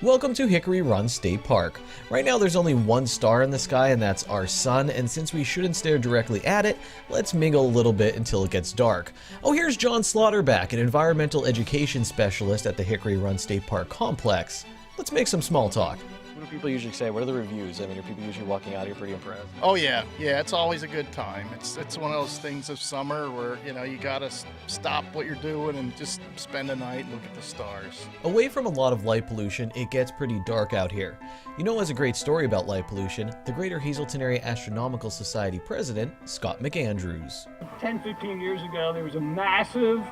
Welcome to Hickory Run State Park. Right now there's only one star in the sky, and that's our sun, and since we shouldn't stare directly at it, let's mingle a little bit until it gets dark. Oh, here's John Slaughterback, an environmental education specialist at the Hickory Run State Park complex. Let's make some small talk. What do people usually say? What are the reviews? I mean, are people usually walking out here pretty impressed? Oh yeah, it's always a good time. It's one of those things of summer where, you gotta stop what you're doing and just spend the night and look at the stars. Away from a lot of light pollution, it gets pretty dark out here. You know, as a great story about light pollution, the Greater Hazelton Area Astronomical Society president, Scott McAndrews. 10, 15 years ago, there was a massive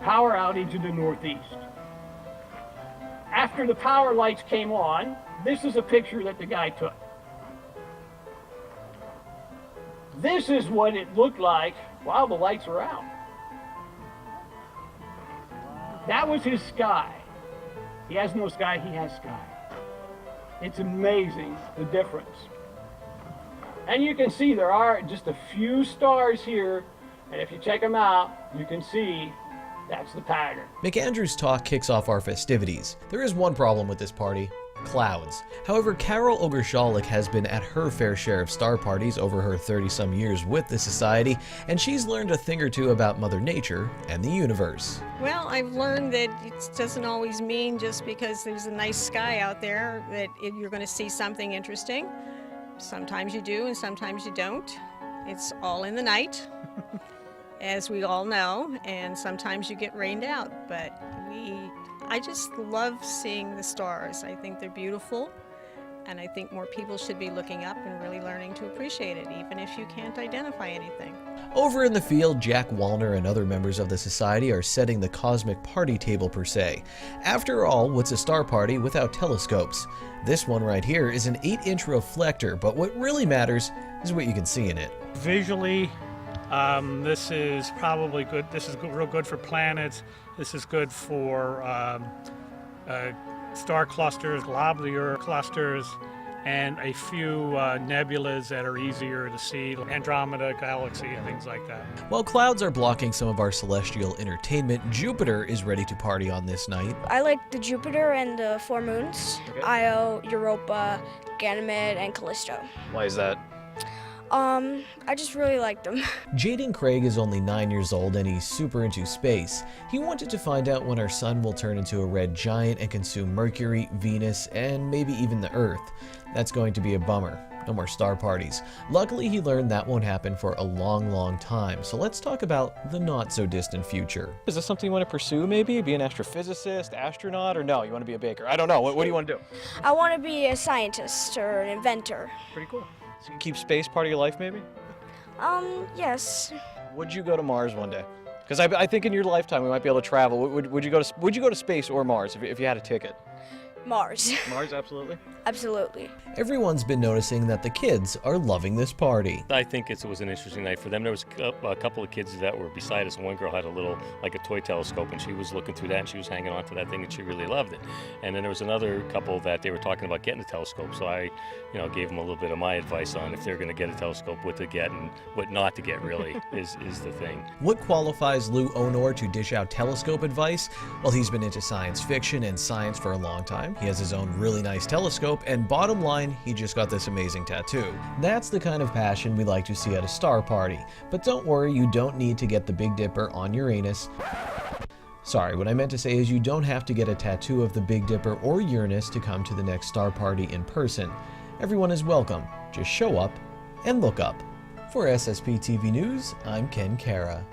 power outage in the Northeast. After the power lights came on, this is a picture that the guy took. This is what it looked like while the lights were out. That was his sky. He has no sky, he has sky. It's amazing, the difference. And you can see there are just a few stars here, and if you check them out, you can see that's the pattern. McAndrews' talk kicks off our festivities. There is one problem with this party. Clouds. However, Carol Ogershalik has been at her fair share of star parties over her 30-some years with the Society, and she's learned a thing or two about Mother Nature and the universe. Well, I've learned that it doesn't always mean just because there's a nice sky out there that you're going to see something interesting. Sometimes you do and sometimes you don't. It's all in the night, as we all know, and sometimes you get rained out, but I just love seeing the stars. I think they're beautiful, and I think more people should be looking up and really learning to appreciate it, even if you can't identify anything. Over in the field, Jack Wallner and other members of the Society are setting the cosmic party table per se. After all, what's a star party without telescopes? This one right here is an 8-inch reflector, but what really matters is what you can see in it. Visually, this is probably good. This is real good for planets. This is good for star clusters, globular clusters, and a few nebulas that are easier to see, Andromeda Galaxy and things like that. While clouds are blocking some of our celestial entertainment, Jupiter is ready to party on this night. I like the Jupiter and the 4 moons, Io, Europa, Ganymede, and Callisto. Why is that? I just really like them. Jaden Craig is only 9 years old and he's super into space. He wanted to find out when our sun will turn into a red giant and consume Mercury, Venus, and maybe even the Earth. That's going to be a bummer. No more star parties. Luckily, he learned that won't happen for a long, long time. So let's talk about the not-so-distant future. Is this something you want to pursue, maybe? Be an astrophysicist, astronaut, or no, you want to be a baker? I don't know. What do you want to do? I want to be a scientist or an inventor. Pretty cool. So you can keep space part of your life, maybe? Yes. Would you go to Mars one day? Because I think in your lifetime we might be able to travel. Would you go to space or Mars if you had a ticket? Mars. Mars, absolutely. Absolutely. Everyone's been noticing that the kids are loving this party. I think it was an interesting night for them. There was a couple of kids that were beside us. One girl had a little, like a toy telescope, and she was looking through that, and she was hanging on to that thing, and she really loved it. And then there was another couple that they were talking about getting a telescope, so I, gave them a little bit of my advice on if they're going to get a telescope, what to get and what not to get, really, is the thing. What qualifies Lou Onor to dish out telescope advice? Well, he's been into science fiction and science for a long time. He has his own really nice telescope, and bottom line, he just got this amazing tattoo. That's the kind of passion we like to see at a star party. But don't worry, you don't need to get the Big Dipper on Uranus. Sorry, what I meant to say is you don't have to get a tattoo of the Big Dipper or Uranus to come to the next star party in person. Everyone is welcome. Just show up and look up. For SSPTV News, I'm Ken Kara.